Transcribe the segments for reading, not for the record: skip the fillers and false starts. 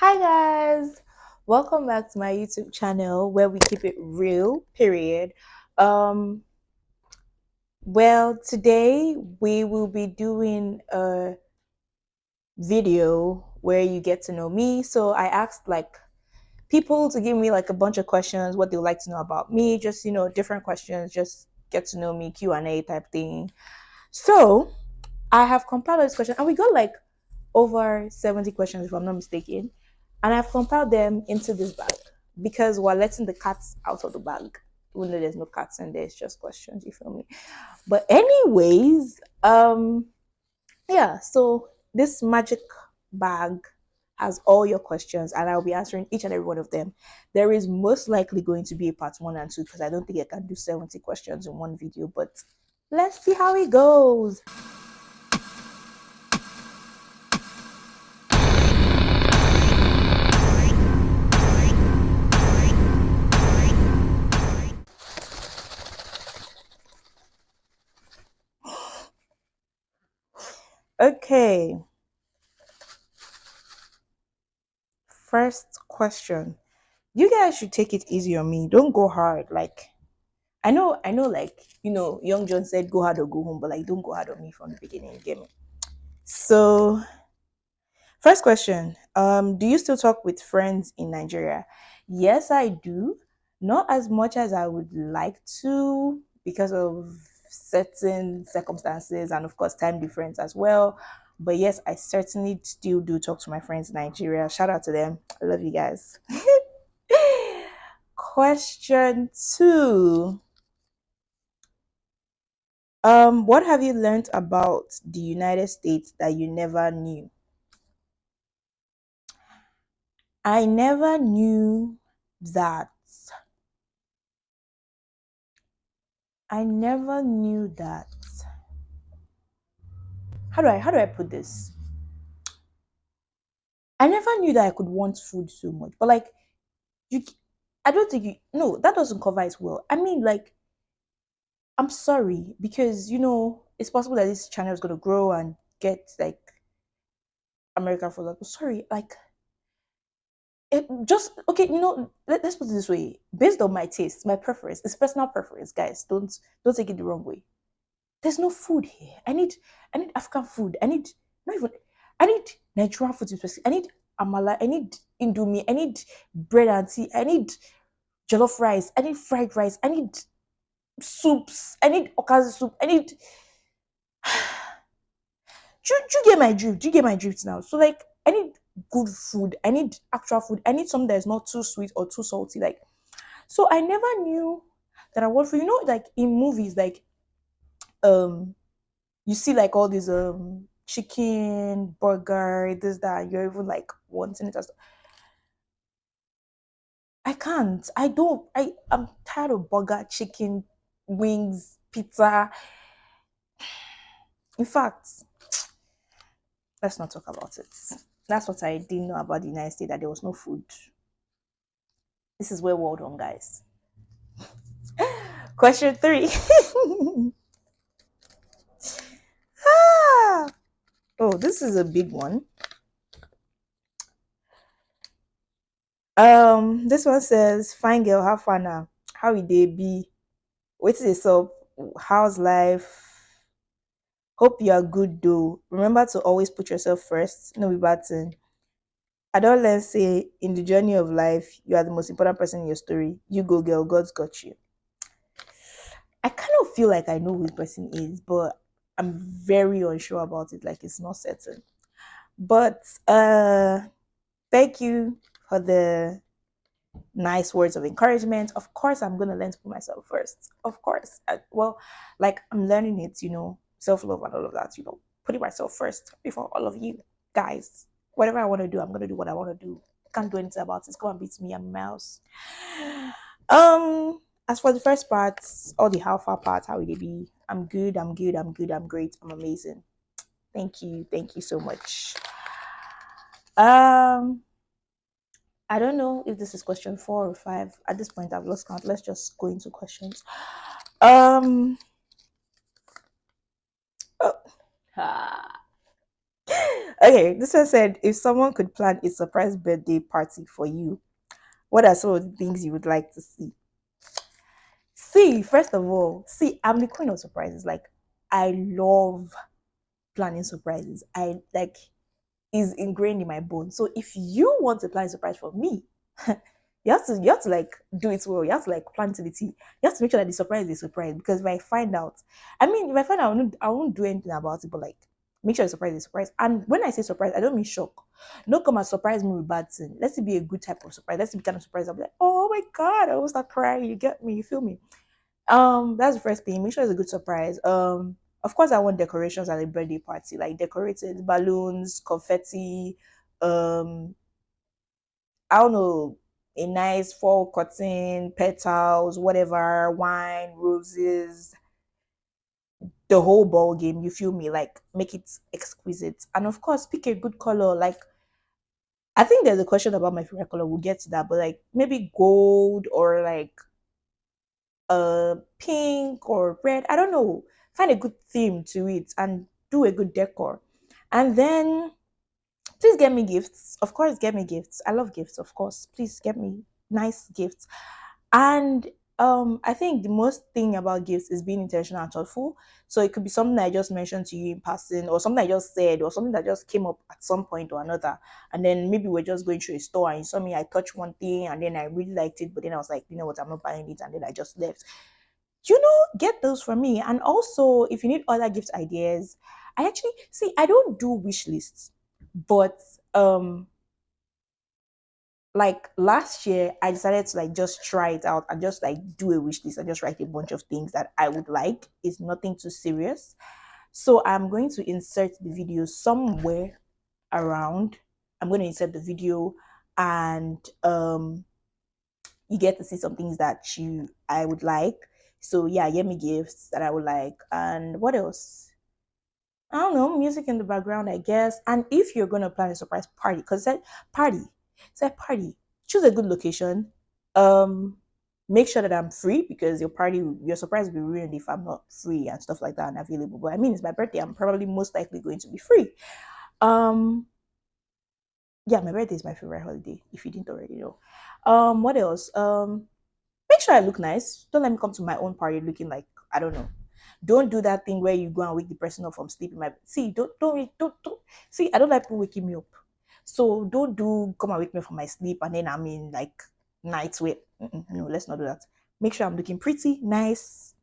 Hi guys, welcome back to my YouTube channel where we keep it real. Period. Um, Today we will be doing a video where you get to know me. So I asked people to give me like a bunch of questions, what they would like to know about me, just different questions, just get to know me, Q&A type thing. So I have compiled this question, and we got like over 70 questions if I'm not mistaken. And I've compiled them into this bag because we're letting the cats out of the bag. Even though there's no cats in there, it's just questions, you feel me? But anyways, yeah, so this magic bag has all your questions and I'll be answering each and every one of them. There is most likely going to be a part one and two because I don't think I can do 70 questions in one video, but let's see how it goes. Okay, first question. You guys should take it easy on me. Don't go hard. Like I know, like Young John said, go hard or go home, but like don't go hard on me from the beginning. You get me? So, first question. Do you still talk with friends in Nigeria? Yes, I do. Not as much as I would like to because of certain circumstances and of course time difference as well. But yes, I certainly still do talk to my friends in Nigeria. Shout out to them. I love you guys. Question two. What have you learned about the United States that you never knew? I never knew that. I never knew that. How do I put this? I never knew that I could want food so much. But like you I don't think you no, that doesn't cover it well. I mean like I'm sorry because it's possible that this channel is gonna grow and get like American food. Like, sorry, like it just okay, let's put it this way. Based on my taste, my preference, it's personal preference, guys. Don't take it the wrong way. There's no food here. I need African food. I need not even I need Nigerian food especially. I need amala, I need indomie, I need bread and tea, I need jollof rice, I need fried rice, I need soups, I need okazi soup, I need do you get my drift? Do you get my drift now? So like I need good food, I need actual food, I need something that is not too sweet or too salty. Like so I never knew that I want for like in movies, like um you see like all these chicken burger this that you're even like wanting it as I can't I don't I'm tired of burger chicken wings pizza. In fact, let's not talk about it. That's what I didn't know about the United States, that there was no food. This is where world on, guys. Question three. Ah! Oh, this is a big one. This one says, "Fine girl, have fun now. How will they be? What's this up? How's life? Hope you are good though. Remember to always put yourself first. No be bad thing. I don't learn say in the journey of life, you are the most important person in your story. You go, girl. God's got you." I kind of feel like I know who the person is, but I'm very unsure about it. Like it's not certain. But thank you for the nice words of encouragement. Of course, I'm gonna learn to put myself first. Of course. Like I'm learning it, self love and all of that. Putting myself first before all of you guys. Whatever I want to do, I'm gonna do what I want to do. Can't do anything about it. Come and beat me. I'm a mouse. As for the first part, all the how far part, how will it be? I'm good. I'm good. I'm good. I'm great. I'm amazing. Thank you. Thank you so much. Um, I don't know if this is question 4 or 5. At this point, I've lost count. Let's just go into questions. Um, oh, ah. Okay, this one said, if someone could plan a surprise birthday party for you, what are some of the things you would like to see? See, first of all, see, I'm the queen of surprises. Like, I love planning surprises. I like is ingrained in my bones. So if you want to plan a surprise for me, you have to like do it well. You have to like plan to the T. You have to make sure that the surprise is a surprise. Because if I find out, I mean, if I find out, I won't do anything about it. But like, make sure the surprise is a surprise. And when I say surprise, I don't mean shock. Don't come and surprise me with bad thing. Let's be a good type of surprise. Let's be kind of surprise. I'll be like, oh my god, I will start crying. You get me? You feel me? That's the first thing. Make sure it's a good surprise. Of course, I want decorations at a birthday party, like decorated balloons, confetti, um, I don't know, a nice fall curtain, petals, whatever, wine, roses, the whole ball game. You feel me? Like make it exquisite, and of course, pick a good color. Like I think there's a question about my favorite color. We'll get to that, but like maybe gold or like pink or red. I don't know. Find a good theme to it and do a good decor. And then please get me gifts. Of course, get me gifts. I love gifts, of course. Please get me nice gifts. And I think the most thing about gifts is being intentional and thoughtful. So it could be something I just mentioned to you in passing, or something I just said, or something that just came up at some point or another. And then maybe we're just going through a store and you saw me, I touched one thing and then I really liked it, but then I was like, you know what, I'm not buying it, and then I just left. Get those from me. And also, if you need other gift ideas, I actually see, I don't do wish lists, but like last year I decided to like just try it out and just like do a wish list and just write a bunch of things that I would like. It's nothing too serious. So I'm going to insert the video somewhere around. I'm going to insert the video, and you get to see some things that you I would like. So yeah, get me gifts that I would like. And what else? I don't know, music in the background, I guess. And if you're gonna plan a surprise party, because that party, it's a party. Choose a good location. Um, Make sure that I'm free because your surprise will be ruined if I'm not free and stuff like that and available. But I mean, it's my birthday. I'm probably most likely going to be free. Um, yeah, my birthday is my favorite holiday. If you didn't already know. What else? Make sure I look nice. Don't let me come to my own party looking like I don't know. Don't do that thing where you go and wake the person up from sleep. See, don't see. I don't like people waking me up. So don't do come and wake me up from my sleep and then I'm in like night sweat. No, let's not do that. Make sure I'm looking pretty, nice,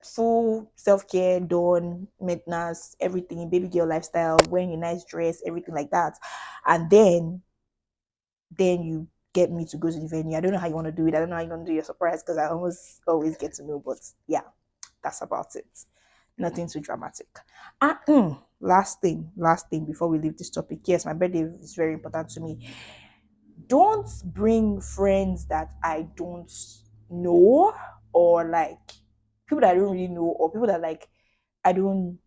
full self care, done, maintenance, everything, baby girl lifestyle, wearing a nice dress, everything like that, and then you get me to go to the venue. I don't know how you want to do it. I don't know how you want to do your surprise because I almost always get to know. But yeah, that's about it. Nothing too dramatic. Last thing before we leave this topic. Yes, my birthday is very important to me. Don't bring friends that I don't know, or like people that I don't really know, or people that like I don't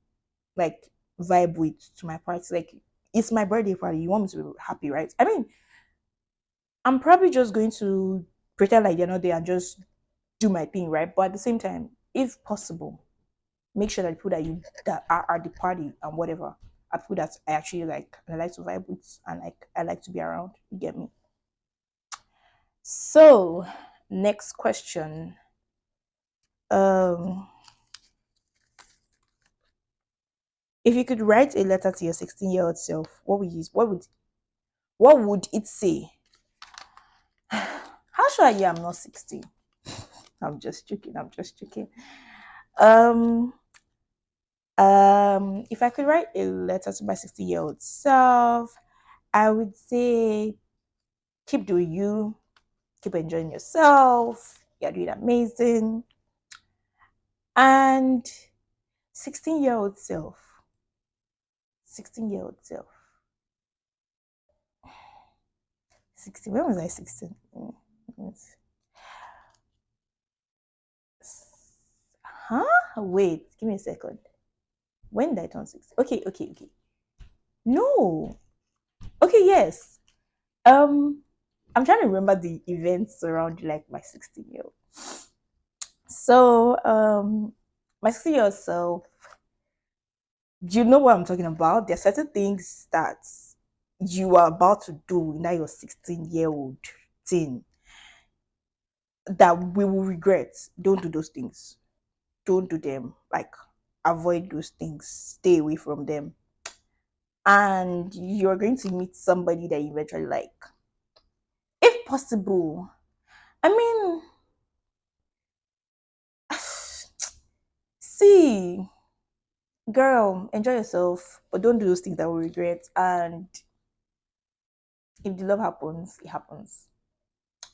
like vibe with to my party. Like it's my birthday party. You want me to be happy, right? I mean, I'm probably just going to pretend like they're not there and just do my thing, right? But at the same time, if possible, make sure that the people that are at the party and whatever are people that I actually like and I like to vibe with and like I like to be around. You get me? So next question. Um if you could write a letter to your 16-year-old self, what would it say? How sure are you I'm not 16? I'm just joking. I'm just joking. Um if I could write a letter to my 16-year-old self, I would say keep doing you, keep enjoying yourself. You're doing amazing. And 16-year-old self, 16-year-old self, 16. When was I 16? Huh? Wait, give me a second. When did I turn 16? Okay, okay, okay. No. Okay, yes. Um, I'm trying to remember the events around like my 16-year old. So, my 16-year old self, Do you know what I'm talking about? There are certain things that you are about to do in that your 16-year-old teen that we will regret. Don't do those things. Don't do them. Like, avoid those things. Stay away from them. And you're going to meet somebody that you eventually like. If possible. I mean, see, girl, enjoy yourself, but don't do those things that will regret. And if the love happens, it happens.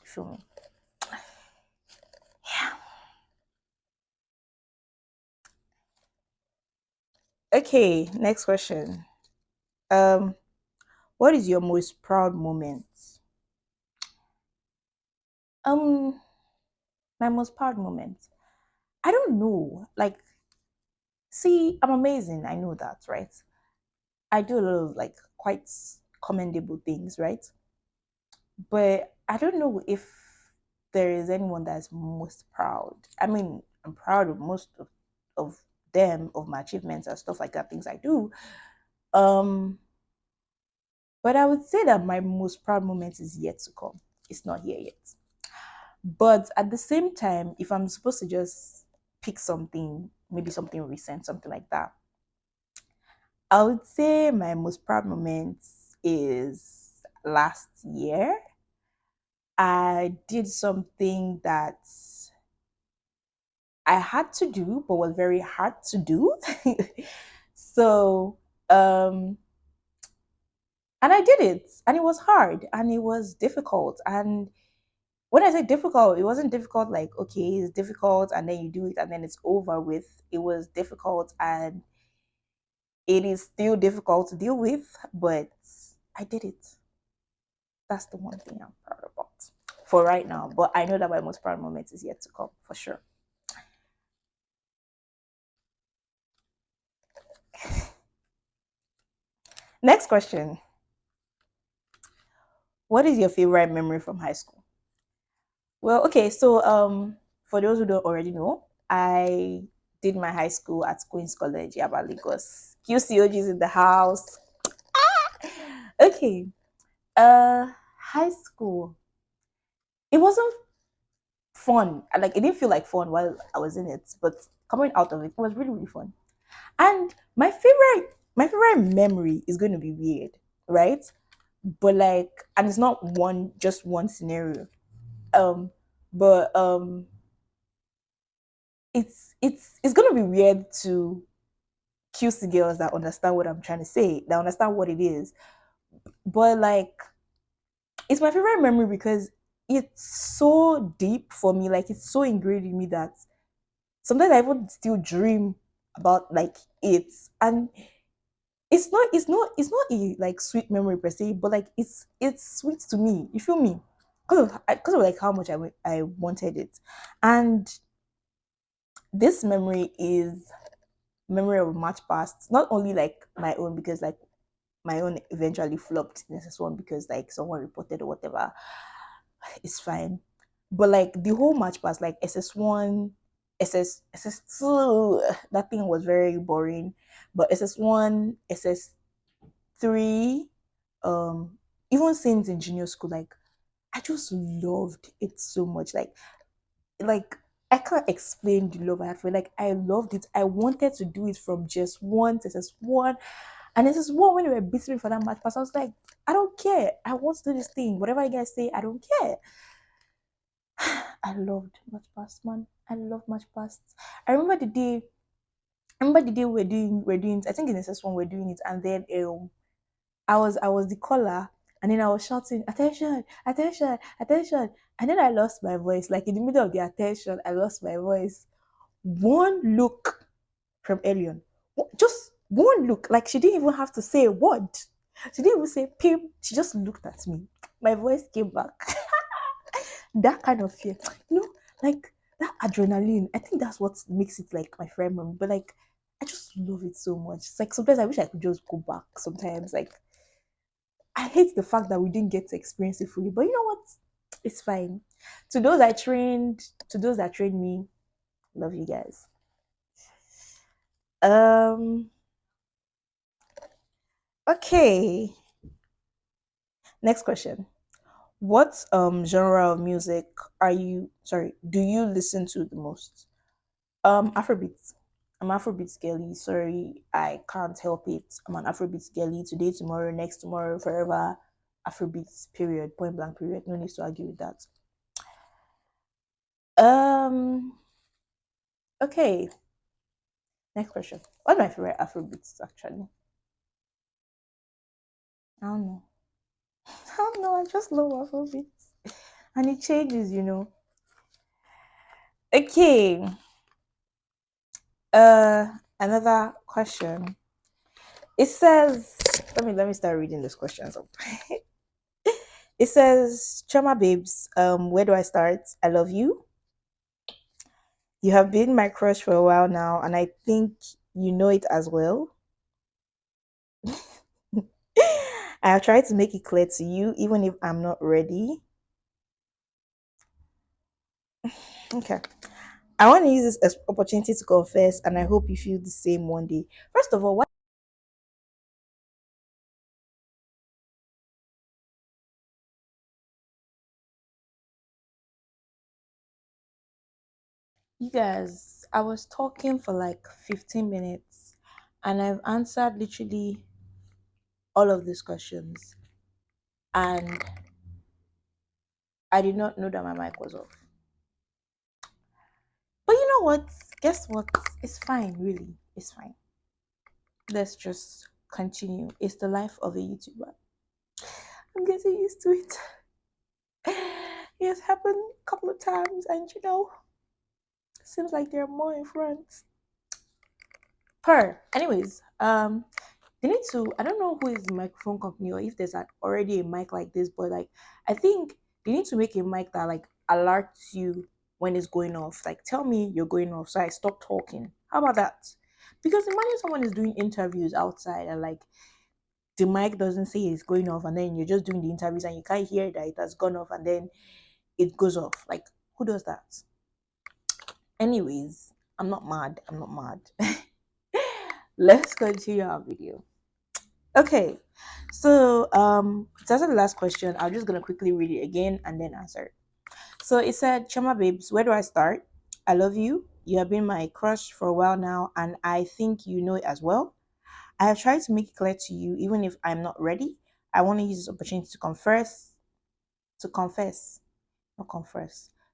Feel me? Yeah. Okay, next question. Um, what is your most proud moment? Um, my most proud moment. I don't know. Like, see, I'm amazing. I know that, right? I do a lot of like quite commendable things, right? But I don't know if there is anyone that's most proud. I mean, I'm proud of most of them, of my achievements and stuff like that, things I do. Um, but I would say that my most proud moment is yet to come. It's not here yet. But at the same time, if I'm supposed to just pick something, maybe something recent, something like that, I would say my most proud moment is last year. I did something that I had to do, but was very hard to do. So, um, and I did it, and it was hard, and it was difficult. And when I say difficult, it wasn't difficult like, okay, it's difficult, and then you do it, and then it's over with. It was difficult, and it is still difficult to deal with, but I did it. That's the one thing I'm proud about for right now. But I know that my most proud moment is yet to come for sure. Next question. What is your favorite memory from high school? Well, okay, so for those who don't already know, I did my high school at Queen's College, Yaba Lagos. QCOG is in the house. Okay. High school. It wasn't fun. Like it didn't feel like fun while I was in it, but coming out of it, it was really, really fun. And my favorite memory is going to be weird, right? But like, and it's not one just one scenario. Um, but it's gonna be weird to QC girls that understand what I'm trying to say, that understand what it is. But like, it's my favorite memory because it's so deep for me. Like, it's so ingrained in me that sometimes I even still dream about like it. And it's not a like sweet memory per se, but like it's sweet to me. You feel me? Because of like how much I wanted it, and this memory is memory of match past. Not only like my own because like my own eventually flopped in SS1 because like someone reported or whatever. It's fine, but like the whole match past like SS1, SS2, that thing was very boring. But SS1, SS3, um even since in junior school, like I just loved it so much. Like I can't explain the love I had for it. Like I loved it. I wanted to do it from just one to SS1. And SS1 when they were beating me for that match pass, I was like, I don't care. I want to do this thing. Whatever you guys say, I don't care. I loved match pass, man. I love match pass. I remember the day. I remember the day we're doing. I think in SS1 we're doing it, and then I was the caller, and then I was shouting, attention, attention, attention. And then I lost my voice. Like in the middle of the attention, I lost my voice. One look from Elion, just one look. Like she didn't even have to say a word. She didn't even say Pim. She just looked at me. My voice came back. That kind of fear, like that adrenaline. I think that's what makes it like my friend memory. But like, I just love it so much. It's like sometimes I wish I could just go back. Sometimes like I hate the fact that we didn't get to experience it fully, but you know what? It's fine. To those that trained me, love you guys. Um, Okay. Next question. What genre of music do you listen to the most? Afrobeats. I'm Afrobeats girly. Sorry, I can't help it. I'm an Afrobeats girly today, tomorrow, next tomorrow, forever. Afrobeats, period. Point blank, period. No need to argue with that. Um, okay. Next question. What's my favorite Afrobeats actually? I don't know. I don't know. I just love Afrobeats. And it changes, you know. Okay. Uh Another question. It says, let me start reading these questions up. It says, Chama babes, where do I start? I love you. You have been my crush for a while now, and I think you know it as well. I have tried to make it clear to you, even if I'm not ready. Okay. I want to use this as opportunity to confess, and I hope you feel the same one day. First of all, what you guys, I was talking for like 15 minutes, and I've answered literally all of these questions, and I did not know that my mic was off. But you know what? Guess what? It's fine, really. It's fine. Let's just continue. It's the life of a YouTuber. I'm getting used to it. It has happened a couple of times, and seems like there are more in front. Anyways, they need to. I don't know who is the microphone company or if there's already a mic like this, but like I think they need to make a mic that like alerts you when it's going off. Like tell me you're going off, so I stop talking. How about that? Because imagine someone is doing interviews outside and like the mic doesn't say it's going off, and then you're just doing the interviews and you can't hear that it has gone off, and then it goes off. Like who does that? Anyways, I'm not mad. I'm not mad. Let's continue our video. Okay, so to answer the last question, I'm just gonna quickly read it again and then answer it. So it said, Chama babes, where do I start? I love you. You have been my crush for a while now, and I think you know it as well. I have tried to make it clear to you, even if I'm not ready. I want to use this opportunity to confess, not confess,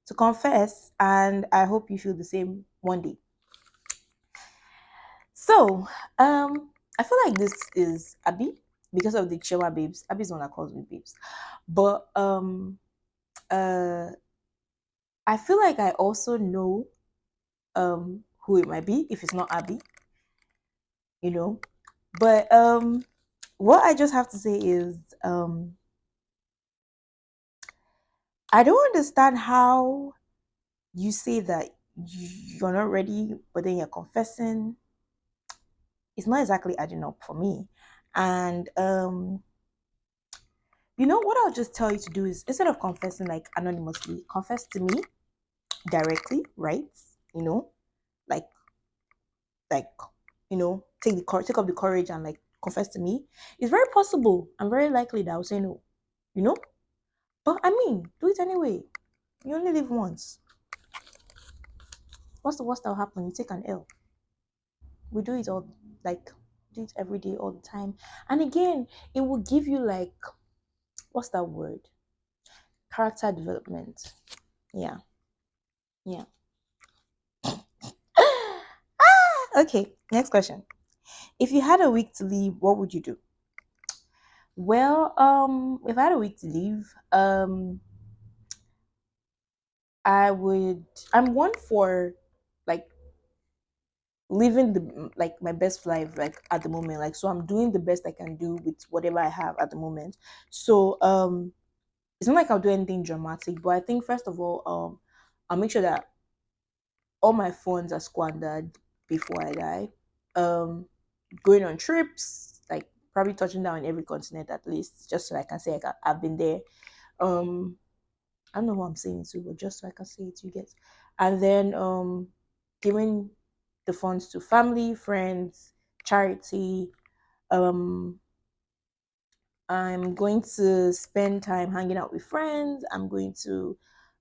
to confess, and I hope you feel the same one day. So, I feel like this is Abby because of the Chewa babes. Abby's the one that calls me babes. But uh I feel like I also know who it might be if it's not Abby, you know. But what I just have to say is I don't understand how you say that you're not ready, but then you're confessing. It's not exactly adding up for me. And you know what I'll just tell you to do is instead of confessing like anonymously, confess to me directly, right? You know, like like take up the courage and like confess to me. It's very possible and very likely that I'll say no, you know. But I mean, do it anyway. You only live once. What's the worst that'll happen? You take an L. We do it all like do it every day, all the time. And again, it will give you like what's that word? Character development. Yeah, yeah. Okay, next question. If you had a week to leave, what would you do? Well, if I had a week to leave, I would. I'm one for like living the like my best life like at the moment. Like so, I'm doing the best I can do with whatever I have at the moment. So it's not like I'll do anything dramatic, but I think first of all, I'll make sure that all my funds are squandered before I die. Um, Going on trips, like probably touching down in every continent at least, just so I can say I've been there. Um, I don't know who I'm saying it to, but just so I can say it, you get. And then giving the funds to family, friends, charity, um, I'm going to spend time hanging out with friends. I'm going to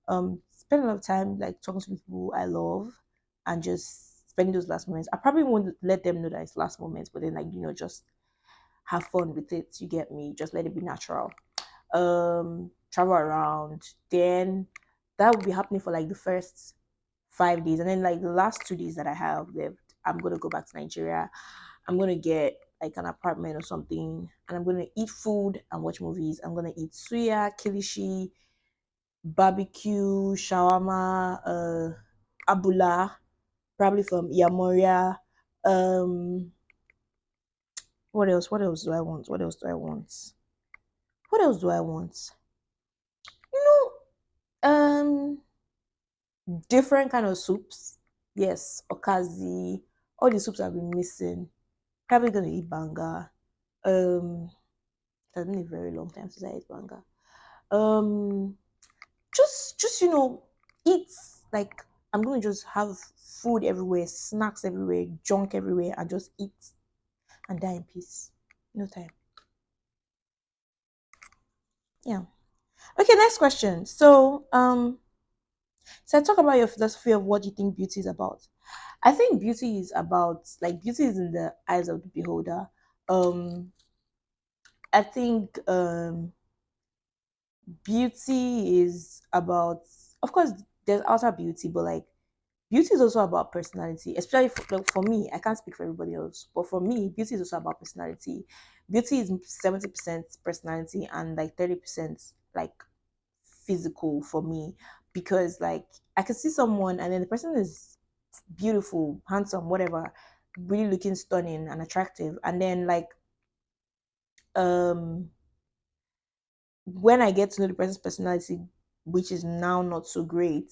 spend a lot of time like talking to people I love and just spending those last moments. I probably won't let them know that it's last moments, but then like just have fun with it. You get me? Just let it be natural. Travel around. Then that will be happening for like the first 5 days, and then like the last 2 days that I have left, I'm gonna go back to Nigeria. I'm gonna get like an apartment or something, and I'm gonna eat food and watch movies. I'm gonna eat suya, kilishi, barbecue, shawarma, abula, probably from Yamoria. Um, what else? What else do I want? What else do I want? What else do I want? You different kind of soups. Yes, okazi. All the soups I've been missing. Probably gonna eat banga. Um, it's been a very long time since I ate banga. Um, just eat like I'm gonna just have food everywhere, snacks everywhere, junk everywhere, and just eat and die in peace. No time. Yeah. Okay. Next question. So I talk about your philosophy of what you think beauty is about. I think beauty is about like beauty is in the eyes of the beholder. Um, I think beauty is about, of course, there's outer beauty, but like beauty is also about personality. Especially for me, I can't speak for everybody else, but for me, beauty is also about personality. Beauty is 70% personality and like 30% like physical for me, because like I can see someone and then the person is beautiful, handsome, whatever, really looking stunning and attractive, and then like um when I get to know the person's personality, which is now not so great,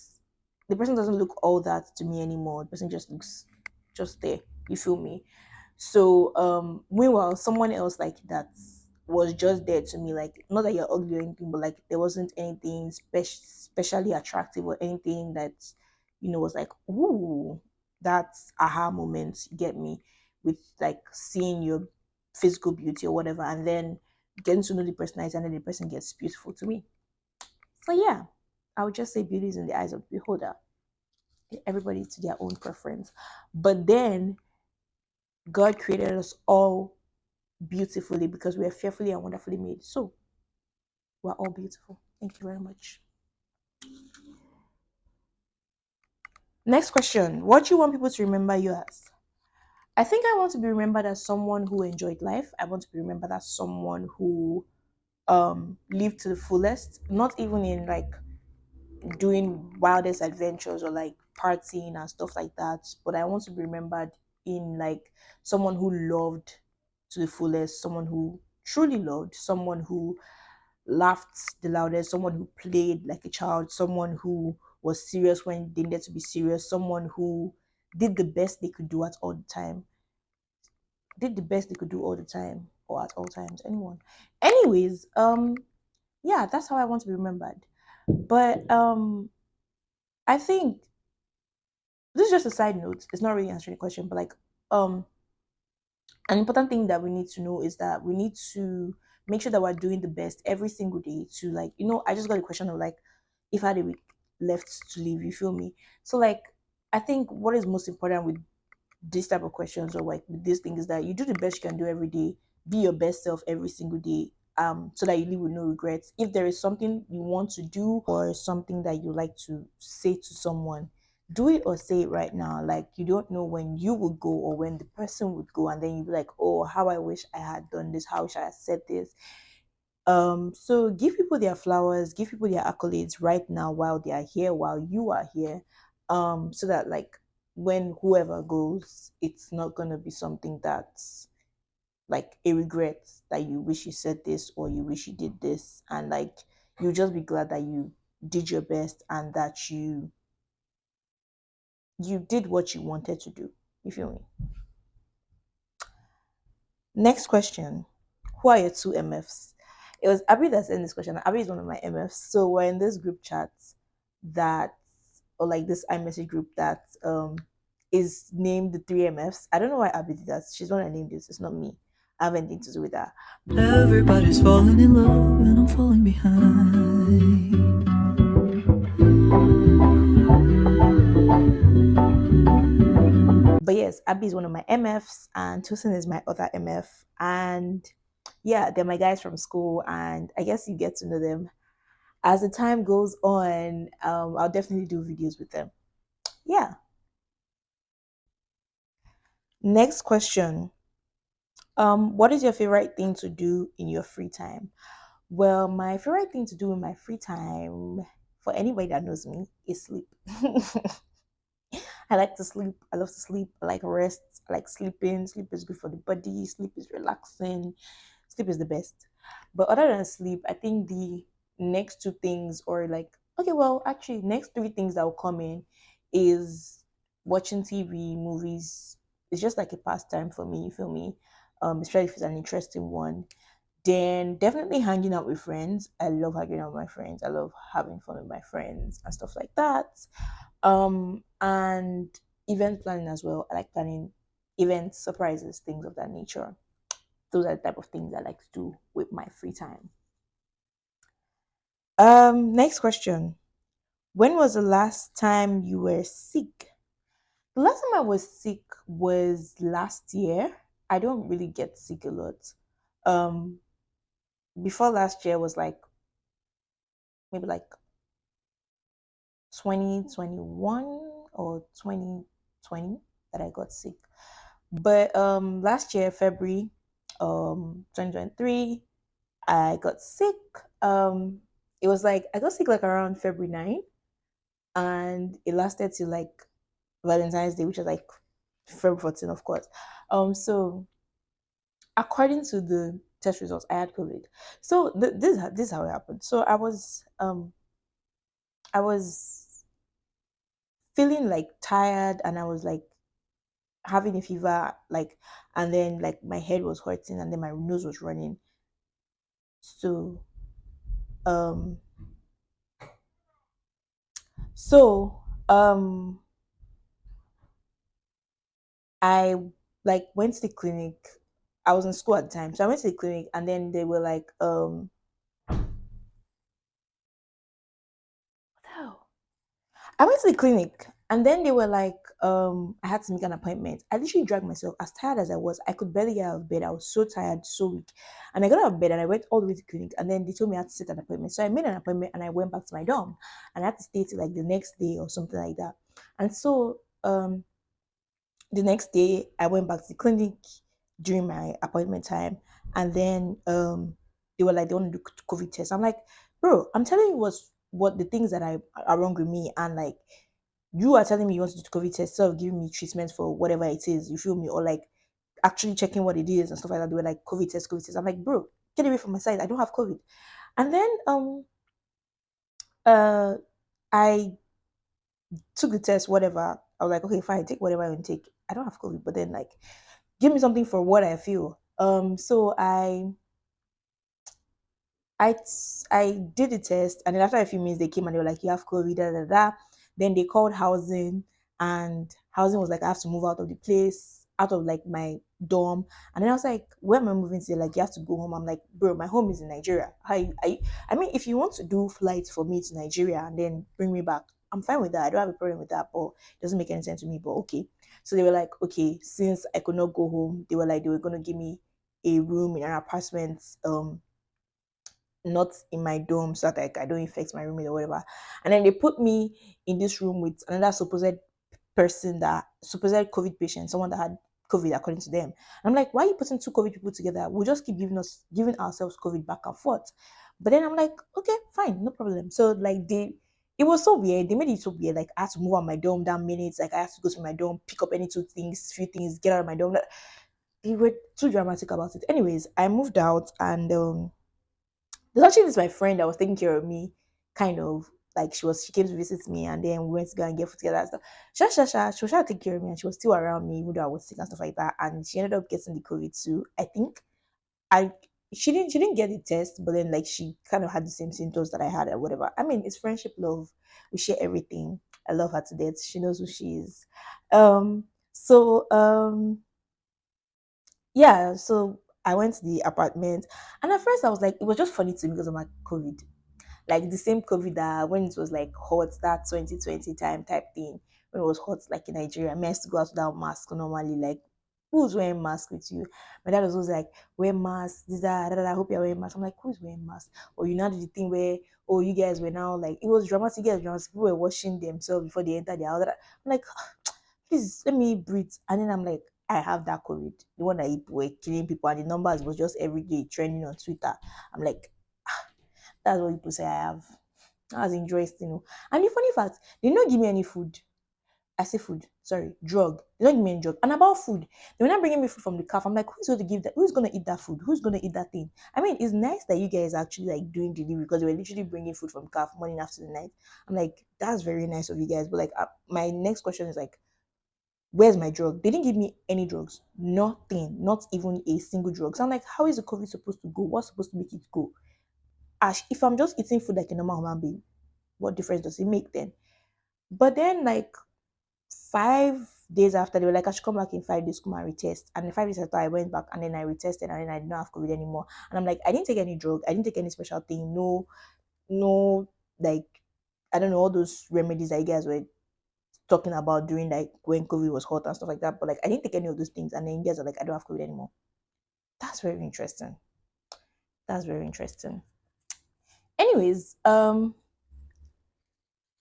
the person doesn't look all that to me anymore. The person just looks just there. You feel me? So meanwhile, someone else like that was just there to me, like not that you're ugly or anything, but like there wasn't anything specially attractive or anything that was like, ooh, that's aha moment. You get me? With like seeing your physical beauty or whatever, and then getting to know the personality, and then the person gets beautiful to me. So yeah, I would just say beauty is in the eyes of the beholder. Everybody to their own preference. But then God created us all beautifully because we are fearfully and wonderfully made. So we're all beautiful. Thank you very much. Next question. What do you want people to remember you as? I think I want to be remembered as someone who enjoyed life. I want to be remembered as someone who lived to the fullest, not even in like doing wildest adventures or like partying and stuff like that, but I want to be remembered in like someone who loved to the fullest, someone who truly loved, someone who laughed the loudest, someone who played like a child, someone who was serious when they needed to be serious, someone who did the best they could do at all the time, did the best they could do all the time or at all times. Anyone. Anyways, yeah, that's how I want to be remembered. But I think this is just a side note. It's not really answering the question, but like um an important thing that we need to know is that we need to make sure that we're doing the best every single day to like, I just got a question of like if I had a week left to live, you feel me? So like I think what is most important with this type of questions or like with this thing is that you do the best you can do every day, be your best self every single day, so that you live with no regrets. If there is something you want to do or something that you like to say to someone, do it or say it right now. Like you don't know when you would go or when the person would go, and then you'd be like, oh, how I wish I had done this, how wish I had said this. So give people their flowers, give people their accolades right now while they are here, while you are here. So that like when whoever goes, it's not gonna be something that's like a regret that you wish you said this or you wish you did this, and like you just be glad that you did your best and that you did what you wanted to do. You feel me? Next question. Who are your two MFs? It was Abby that sent this question. Abby is one of my MFs. So we're in this group chat that, or like this iMessage group that is named the three MFs. I don't know why Abby did that. She's the one that named this. It's not me. have anything to do with that. Everybody's falling in love and I'm falling behind. But yes, Abby is one of my MFs, and Tosin is my other MF. And yeah, they're my guys from school, and I guess you get to know them as the time goes on. I'll definitely do videos with them. Yeah. Next question. What is your favorite thing to do in your free time? Well, my favorite thing to do in my free time, for anybody that knows me, is sleep. I like to sleep. I love to sleep. I like rest. I like sleeping. Sleep is good for the body. Sleep is relaxing. Sleep is the best. But other than sleep, I think the next two things, or like, okay, well, actually, next three things that will come in is watching TV, movies. It's just like a pastime for me, you feel me? Especially if it's an interesting one. Then definitely hanging out with friends. I love hanging out with my friends. I love having fun with my friends and stuff like that. And event planning as well. I like planning events, surprises, things of that nature. Those are the type of things I like to do with my free time. Next question. When was the last time you were sick? The last time I was sick was last year. I don't really get sick a lot. Um, Before last year was like maybe like 2021 or 2020 that I got sick. But last year, February 2023, I got sick. Um it was like I got sick like around February 9, and it lasted till like Valentine's Day, which is like February 14, of course. So according to the test results, I had COVID. So this is how it happened. So I was feeling like tired, and I was like having a fever, like, and then like my head was hurting, and then my nose was running. So um so um I like went to the clinic. I was in school at the time, so I went to the clinic, and then they were like, what the hell? I went to the clinic, and then they were like, I had to make an appointment. I literally dragged myself, as tired as I was. I could barely get out of bed. I was so tired, so weak. And I got out of bed and I went all the way to the clinic, and then they told me I had to set an appointment. So I made an appointment and I went back to my dorm, and I had to stay till like the next day or something like that. And so the next day I went back to the clinic during my appointment time, and then they were like they want to do COVID test. I'm like, bro, I'm telling you what the things that are wrong with me, and like you are telling me you want to do COVID test instead of giving me treatment for whatever it is, you feel me, or like actually checking what it is and stuff like that. They were like COVID test, COVID test. I'm like, bro, get away from my side. I don't have COVID. And then uh I took the test, whatever. I was like, okay, fine, take whatever I want to take. I don't have COVID, but then like give me something for what I feel. So I did the test, and then after a few minutes, they came and they were like, "You have COVID." Da, da, da. Then they called housing, and housing was like, "I have to move out of the place, out of like my dorm." And then I was like, "Where am I moving to?" Like, you have to go home. I'm like, "Bro, my home is in Nigeria. I mean, if you want to do flights for me to Nigeria and then bring me back, I'm fine with that. I don't have a problem with that. But it doesn't make any sense to me. But okay." So they were like, "Okay, since I could not go home, they were like, they were gonna give me a room in an apartment, not in my dorm, so that like I don't infect my roommate or whatever." And then they put me in this room with another supposed person, that supposed COVID patient, someone that had COVID according to them. And I'm like, why are you putting two COVID people together? We'll just keep giving ourselves COVID back and forth. But then I'm like, okay, fine, no problem. So like it was so weird. They made it so weird. Like I had to move out my dorm down minutes. Like I had to go to my dorm, pick up any two things, few things, get out of my dorm. Like, they were too dramatic about it. Anyways, I moved out, and there's actually this my friend that was taking care of me, kind of like she came to visit me, and then we went to go and get food together and stuff. She was trying to take care of me, and she was still around me even though I was sick and stuff like that. And she ended up getting the COVID too. I think I she didn't get the test, but then like she kind of had the same symptoms that I had or whatever. I mean, it's friendship, love. We share everything. I love her to death. She knows who she is. So yeah, so I went to the apartment, and at first I was like, it was just funny to me because of my COVID, like the same COVID that when it was like hot, that 2020 time type thing, when it was hot, like in Nigeria, I used to go out without mask normally. Like, who's wearing mask with you? My dad was always like, wear mask, this, that, I hope you're wearing mask. I'm like, who's wearing mask? Or you know, the thing where, oh, you guys were now like, it was dramatic, guys, dramatic. People were washing themselves before they entered their house. I'm like, please let me breathe. And then I'm like, I have that COVID, the one that were killing people, and the numbers was just every day trending on Twitter. I'm like, that's what people say I have. That's interesting. Oh. And the funny fact, they did not give me any food. I say food, sorry, drug. They don't give me any drug. And about food, they were not bringing me food from the calf. I'm like, who's going to give that? Who's going to eat that food? Who's going to eat that thing? I mean, it's nice that you guys are actually like doing delivery because they were literally bringing food from calf morning after the night. I'm like, that's very nice of you guys. But like, my next question is like, where's my drug? They didn't give me any drugs. Nothing. Not even a single drug. So I'm like, how is the COVID supposed to go? What's supposed to make it go? Ash, if I'm just eating food like a normal human being, what difference does it make then? But then, like 5 days after, they were like, I should come back in 5 days, come and retest. And in 5 days after, I went back and then I retested, and then I did not have COVID anymore. And I'm like, I didn't take any drug, I didn't take any special thing, no, like, I don't know, all those remedies that you guys were talking about during like when COVID was hot and stuff like that. But like, I didn't take any of those things, and then you guys are like, I don't have COVID anymore. That's very interesting. That's very interesting. Anyways,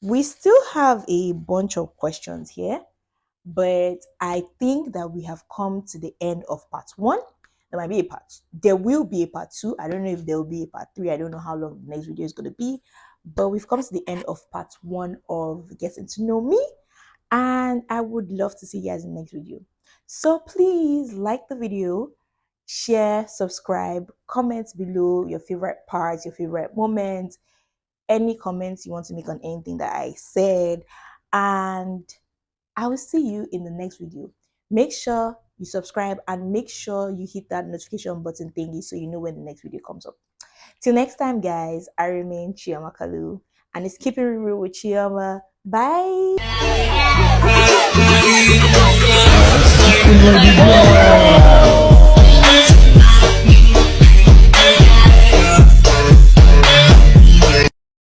we still have a bunch of questions here, but I think that we have come to the end of part one. There might be a part. There will be a part two. I don't know if there will be a part three. I don't know how long the next video is going to be, but we've come to the end of part one of getting to know me, and I would love to see you guys in the next video. So please like the video, share, subscribe, comment below your favorite parts, your favorite moments, any comments you want to make on anything that I said, and I will see you in the next video. Make sure you subscribe and make sure you hit that notification button thingy so you know when the next video comes up. Till next time, guys, I remain Chioma Kalu, and it's keeping it real with Chioma. Bye.